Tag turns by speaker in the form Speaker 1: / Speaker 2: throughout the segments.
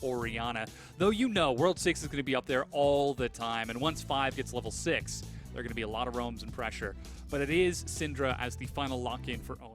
Speaker 1: Orianna. Though you know, World 6 is going to be up there all the time, and once 5 gets level 6, there are going to be a lot of roams and pressure. But it is Syndra as the final lock-in for OMG.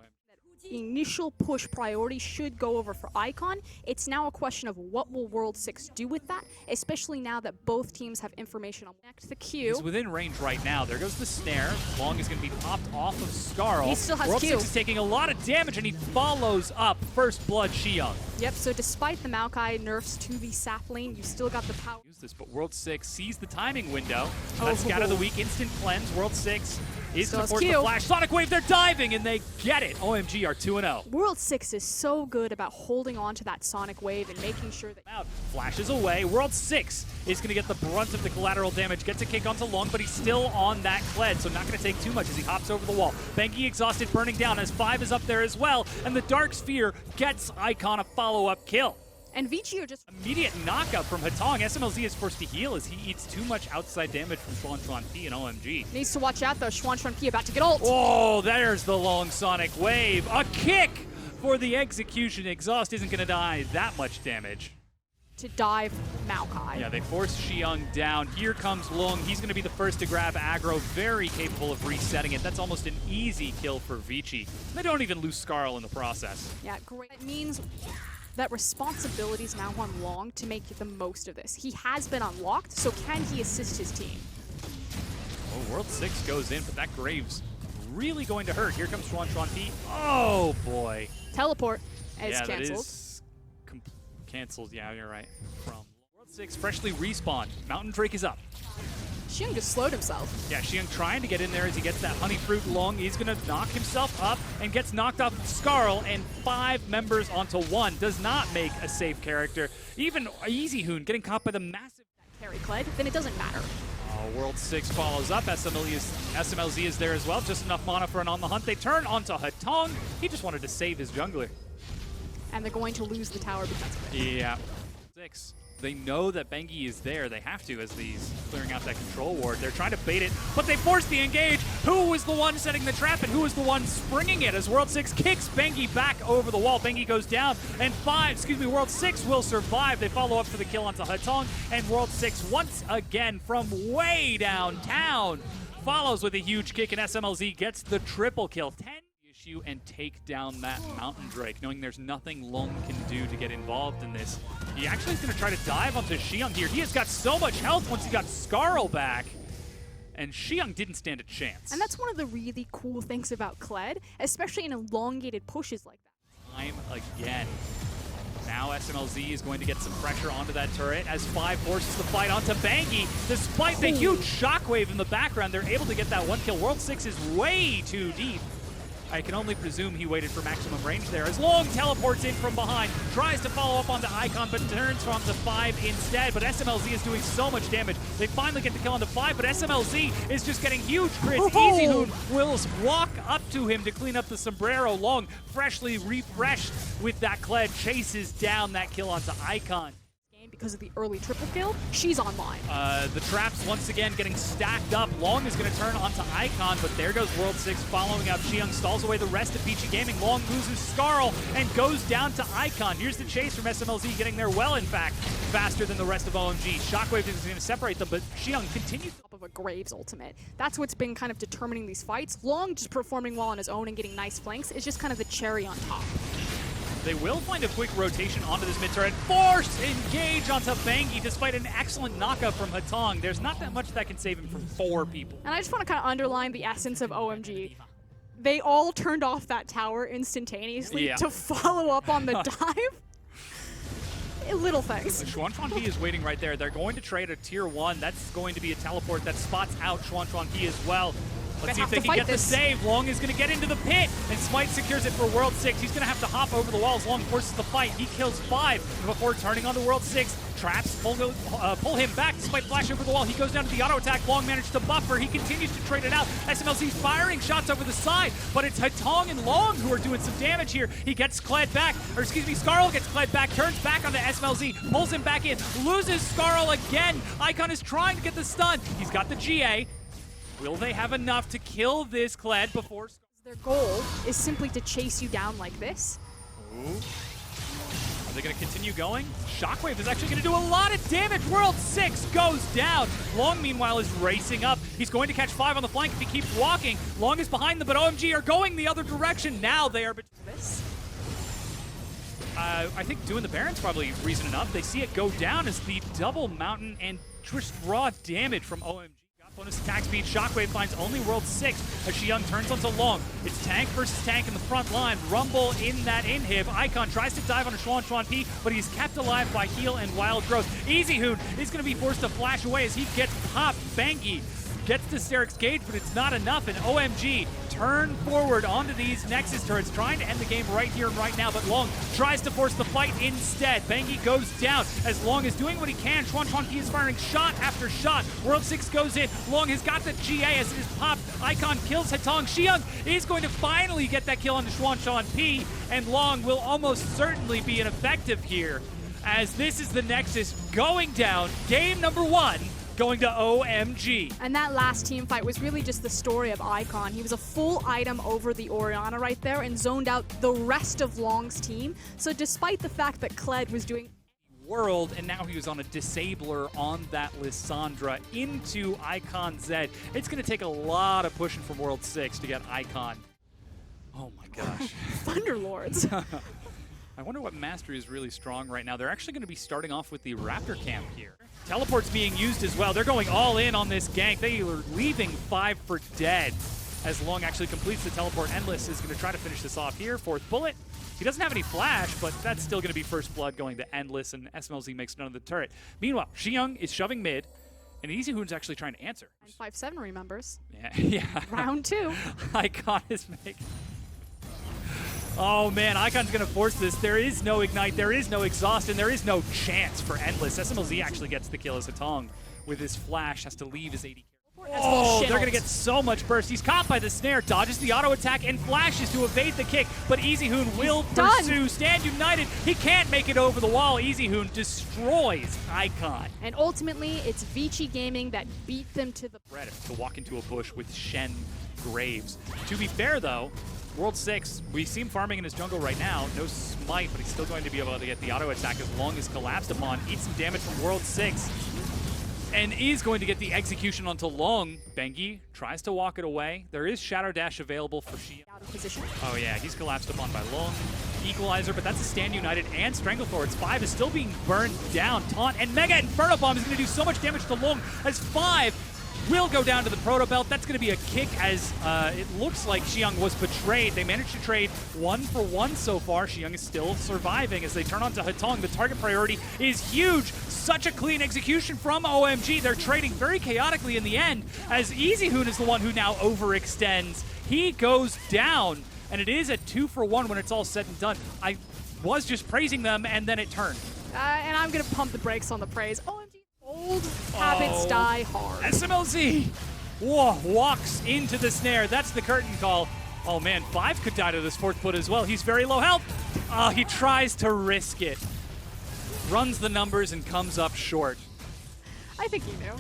Speaker 2: Initial push priority should go over for Icon. It's now a question of what will World 6 do with that, especially now that both teams have information on the Q.
Speaker 1: He's within range right now. There goes the snare. Long is going to be popped off of Skarl.
Speaker 2: He still has
Speaker 1: World
Speaker 2: Q.
Speaker 1: 6 is taking a lot of damage, and he follows up First Blood Xiang.
Speaker 2: Yep, so despite the Maokai nerfs to the sap lane, you still got the power.
Speaker 1: Use this, but World 6 sees the timing window. That's Scout of the Week, instant cleanse. World 6 is to force the flash. Sonic Wave, they're diving, and they get it. OMG are 2-0.
Speaker 2: World 6 is so good about holding on to that Sonic Wave and making sure that...
Speaker 1: Flashes away. World 6 is going to get the brunt of the collateral damage. Gets a kick onto Long, but he's still on that Kled, so not going to take too much as he hops over the wall. Bengi exhausted, burning down, as 5 is up there as well, and the Dark Sphere gets Icon a follow-up kill.
Speaker 2: And Vici are just...
Speaker 1: Immediate knockup from Hatong. SMLZ is forced to heal as he eats too much outside damage from Xuan P and OMG.
Speaker 2: Needs to watch out though. Xuan P about to get ult.
Speaker 1: Oh, there's the long Sonic Wave. A kick for the execution. Exhaust isn't going to die that much damage.
Speaker 2: To dive Maokai.
Speaker 1: Yeah, they force Xiang down. Here comes Long. He's going to be the first to grab aggro. Very capable of resetting it. That's almost an easy kill for Vici. They don't even lose Skarl in the process.
Speaker 2: Yeah, great. It means that responsibility is now on Long to make the most of this. He has been unlocked, so can he assist his team?
Speaker 1: Oh, World 6 goes in, but that Graves really going to hurt. Here comes Xuan P. Oh, boy.
Speaker 2: Teleport is
Speaker 1: canceled.
Speaker 2: canceled.
Speaker 1: That is canceled. Yeah, you're right. From World 6 freshly respawned. Mountain Drake is up.
Speaker 2: Xiang just slowed himself.
Speaker 1: Yeah, Xiang trying to get in there as he gets that honey fruit. Long. He's going to knock himself up and gets knocked off Skarl, and 5 members onto 1 does not make a safe character. Even Easy Hoon getting caught by the massive
Speaker 2: carry Kled, then it doesn't matter.
Speaker 1: World 6 follows up. SMLZ is there as well. Just enough mana for an on the hunt. They turn onto Hatong. He just wanted to save his jungler.
Speaker 2: And they're going to lose the tower because of it.
Speaker 1: Yeah. 6. They know that Bengi is there. They have to as he's clearing out that control ward. They're trying to bait it, but they force the engage. Who was the one setting the trap and who was the one springing it as World 6 kicks Bengi back over the wall. Bengi goes down and World 6 will survive. They follow up for the kill onto Hatong, and World 6 once again from way downtown follows with a huge kick, and SMLZ gets the triple kill. 10 issue and take down that Mountain Drake, knowing there's nothing Long can do to get involved in this. He actually is going to try to dive onto Xiang here. He has got so much health once he got Skarl back, and Xiang didn't stand a chance.
Speaker 2: And that's one of the really cool things about Kled, especially in elongated pushes like that.
Speaker 1: Time again. Now SMLZ is going to get some pressure onto that turret as 5 forces the fight onto Bengi. Despite the huge shockwave in the background, they're able to get that 1 kill. World 6 is way too deep. I can only presume he waited for maximum range there as Long teleports in from behind, tries to follow up onto Icon, but turns onto 5 instead. But SMLZ is doing so much damage. They finally get the kill onto 5, but SMLZ is just getting huge crits. Easy Hoon will walk up to him to clean up the sombrero. Long, freshly refreshed with that Kled, chases down that kill onto Icon.
Speaker 2: Because of the early triple kill, she's online.
Speaker 1: The traps once again getting stacked up. Long is going to turn onto Icon, but there goes World 6 following up. Xiang stalls away the rest of Vici Gaming. Long loses Skarl and goes down to Icon. Here's the chase from SMLZ, getting there well, in fact, faster than the rest of OMG. Shockwave is going to separate them, but Xiang continues.
Speaker 2: Top of a Graves ultimate. That's what's been kind of determining these fights. Long just performing well on his own and getting nice flanks is just kind of the cherry on top.
Speaker 1: They will find a quick rotation onto this mid turret. Forced engage onto Bengi despite an excellent knockup from Hatong. There's not that much that can save him from 4 people.
Speaker 2: And I just want to kind of underline the essence of OMG. They all turned off that tower instantaneously to follow up on the dive. Little things.
Speaker 1: Xuan P is waiting right there. They're going to trade a tier 1. That's going to be a teleport that spots out Xuan P as well. Let's see if they can get the save. Long is going to get into the pit, and Smite secures it for World 6. He's going to have to hop over the walls. Long forces the fight. He kills 5 before turning onto World 6. Traps pull him back. Smite flash over the wall. He goes down to the auto attack. Long managed to buffer. He continues to trade it out. SMLZ's firing shots over the side, but it's Hatong and Long who are doing some damage here. He gets Kled back, or excuse me, Skarl gets Kled back, turns back onto SMLZ, pulls him back in, loses Skarl again. Icon is trying to get the stun. He's got the GA. Will they have enough to kill this Kled before...
Speaker 2: Their goal is simply to chase you down like this.
Speaker 1: Ooh. Are they going to continue going? Shockwave is actually going to do a lot of damage. World 6 goes down. Long, meanwhile, is racing up. He's going to catch 5 on the flank if he keeps walking. Long is behind them, but OMG are going the other direction. Now they are... I think doing the Baron's probably reason enough. They see it go down as the double mountain and just raw damage from OMG. Got bonus attack speed. Shockwave finds only World 6 as Xiyoung turns onto Long. It's tank versus tank in the front line. Rumble in that inhib. Icon tries to dive on a Xuan P, but he's kept alive by heal and wild growth. Easyhoon is going to be forced to flash away as he gets popped. Bangy gets to Steric's gauge, but it's not enough, and OMG turn forward onto these Nexus turrets, trying to end the game right here and right now, but Long tries to force the fight instead. Bangy goes down as Long is doing what he can. Xuan P is firing shot after shot. World 6 goes in. Long has got the GA as it is popped. Icon kills Hetong. Xiyoung is going to finally get that kill on the Xuan P, and Long will almost certainly be ineffective here, as this is the Nexus going down. Game number 1 going to OMG.
Speaker 2: And that last team fight was really just the story of Icon. He was a full item over the Orianna right there and zoned out the rest of Long's team. So despite the fact that Kled was doing
Speaker 1: world, and now he was on a disabler on that Lissandra into Icon Z. It's going to take a lot of pushing from World 6 to get Icon. Oh my gosh.
Speaker 2: Thunderlords.
Speaker 1: I wonder what mastery is really strong right now. They're actually going to be starting off with the Raptor camp here. Teleport's being used as well. They're going all in on this gank. They are leaving 5 for dead as Long actually completes the teleport. Endless is going to try to finish this off here. 4th bullet. He doesn't have any flash, but that's still going to be first blood going to Endless, and SMLZ makes none of the turret. Meanwhile, Xiyoung is shoving mid, and Easyhoon's actually trying to answer.
Speaker 2: 5-7 remembers.
Speaker 1: Yeah.
Speaker 2: Round 2.
Speaker 1: Icon is making... Oh man, Icon's going to force this. There is no Ignite, there is no Exhaust, and there is no chance for Endless. SMLZ actually gets the kill as Hetong with his flash, has to leave his AD carry. Oh, they're going to get so much burst. He's caught by the snare, dodges the auto attack, and flashes to evade the kick, but Easyhoon will pursue. Stand united. He can't make it over the wall. Easyhoon destroys Icon.
Speaker 2: And ultimately, it's Vici Gaming that beat them to the...
Speaker 1: To walk into a bush with Shen Graves. To be fair, though, World 6, we see him farming in his jungle right now. No smite, but he's still going to be able to get the auto attack as Long as collapsed upon. Eats some damage from World 6. And is going to get the execution onto Long. Bengi tries to walk it away. There is Shadow Dash available for Xiyoung.
Speaker 2: Out of position.
Speaker 1: Oh yeah, he's collapsed upon by Long. Equalizer, but that's a Stand United and Stranglethorns. 5 is still being burned down. Taunt and Mega Inferno Bomb is going to do so much damage to Long as 5 will go down to the Proto Belt. That's going to be a kick as it looks like Xiyoung was betrayed. They managed to trade 1 for 1 so far. Xiyoung is still surviving as they turn on to Hetong. The target priority is huge. Such a clean execution from OMG. They're trading very chaotically in the end as Easyhoon is the one who now overextends. He goes down, and it is a 2 for 1 when it's all said and done. I was just praising them, and then it turned.
Speaker 2: And I'm going to pump the brakes on the praise. OMG. Old habits die hard.
Speaker 1: SMLZ walks into the snare. That's the curtain call. Oh man, 5 could die to this 4th bullet as well. He's very low health. Oh, he tries to risk it. Runs the numbers and comes up short.
Speaker 2: I think he knew.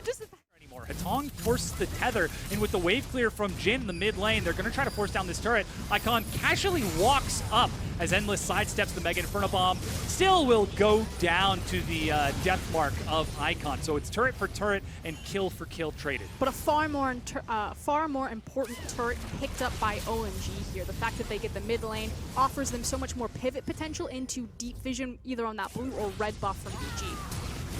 Speaker 2: just the
Speaker 1: anymore. Hetong forces the tether, and with the wave clear from Jin in the mid lane, they're going to try to force down this turret. Icon casually walks up as Endless sidesteps the Mega Inferno Bomb. Still will go down to the death mark of Icon. So it's turret for turret and kill for kill traded.
Speaker 2: But a far more important turret picked up by OMG here. The fact that they get the mid lane offers them so much more pivot potential into deep vision, either on that blue or red buff from Vici.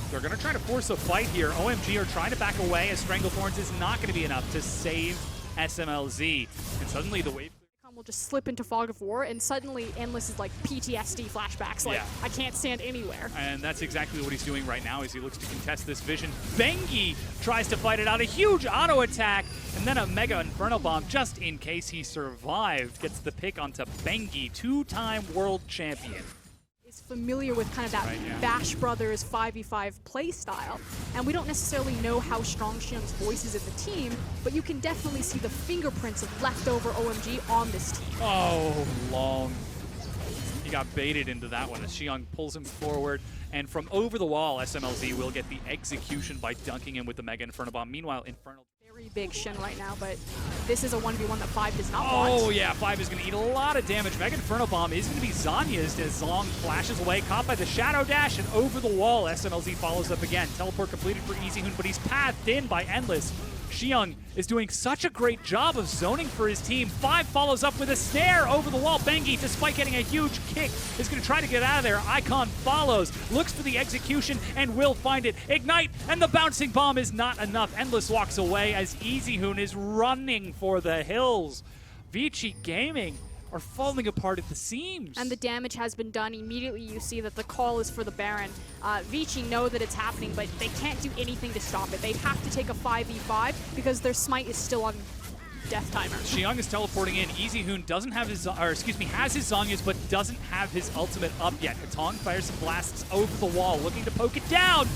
Speaker 1: They're going to try to force a fight here. OMG are trying to back away as Stranglethorns is not going to be enough to save SMLZ. And suddenly the wave
Speaker 2: will just slip into Fog of War, and suddenly Endless is like PTSD flashbacks. Like, yeah. I can't stand anywhere.
Speaker 1: And that's exactly what he's doing right now as he looks to contest this vision. Bengi tries to fight it out. A huge auto attack, and then a Mega Inferno Bomb just in case he survived. Gets the pick onto Bengi, 2-time world champion.
Speaker 2: Is familiar with kind of that Bash Brothers 5v5 play style, and we don't necessarily know how strong Xiyoung's voice is in the team, but you can definitely see the fingerprints of leftover OMG on this team.
Speaker 1: Oh, Long. He got baited into that one as Xiyoung pulls him forward, and from over the wall, SMLZ will get the execution by dunking him with the Mega Inferno Bomb. Meanwhile, Infernal
Speaker 2: very big Shin right now, but this is a 1v1 that 5 does not want.
Speaker 1: Oh yeah, 5 is going to eat a lot of damage. Mega Inferno Bomb is going to be Zanya's as Zong flashes away, caught by the Shadow Dash, and over the wall, SNLZ follows up again. Teleport completed for EasyHoon, but he's pathed in by Endless. Xiong is doing such a great job of zoning for his team. 5 follows up with a snare over the wall. Bengi, despite getting a huge kick, is going to try to get out of there. Icon follows, looks for the execution, and will find it. Ignite, and the bouncing bomb is not enough. Endless walks away as EasyHoon is running for the hills. Vici Gaming are falling apart at the seams.
Speaker 2: And the damage has been done. Immediately you see that the call is for the Baron. Vici know that it's happening, but they can't do anything to stop it. They have to take a 5v5 because their smite is still on death timer.
Speaker 1: Xiong is teleporting in. EasyHoon doesn't have his, has his Zonyas, but doesn't have his ultimate up yet. Katong fires some blasts over the wall, looking to poke it down,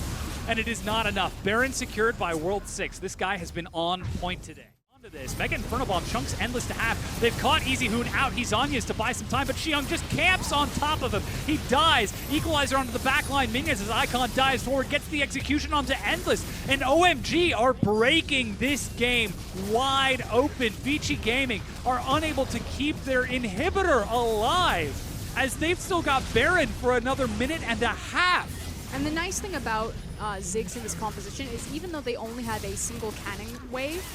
Speaker 1: and it is not enough. Baron secured by World 6. This guy has been on point today. This. Mega Inferno Bomb chunks Endless to half. They've caught EasyHoon out. He's Zanya's to buy some time, but Xiong just camps on top of him. He dies. Equalizer onto the backline. Minions as Icon dives forward, gets the execution onto Endless. And OMG are breaking this game wide open. Vici Gaming are unable to keep their inhibitor alive as they've still got Baron for another minute and a half.
Speaker 2: And the nice thing about Ziggs in this composition is even though they only had a single cannon wave,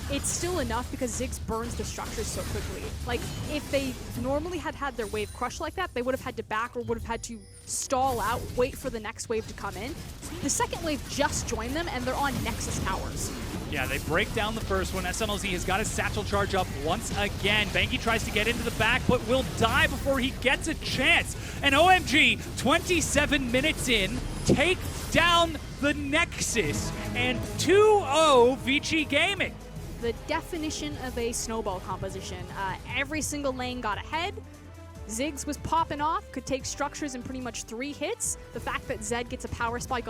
Speaker 2: it's still enough because Ziggs burns the structures so quickly. Like, if they normally had their wave crushed like that, they would have had to back or would have had to stall out, wait for the next wave to come in. The second wave just joined them, and they're on Nexus towers.
Speaker 1: Yeah, they break down the first one. SNLZ has got his satchel charge up once again. Bengi tries to get into the back, but will die before he gets a chance. And OMG, 27 minutes in, take down the Nexus, and 2-0 Vici Gaming.
Speaker 2: The definition of a snowball composition. Every single lane got ahead. Ziggs was popping off, could take structures in pretty much 3 hits. The fact that Zed gets a power spike on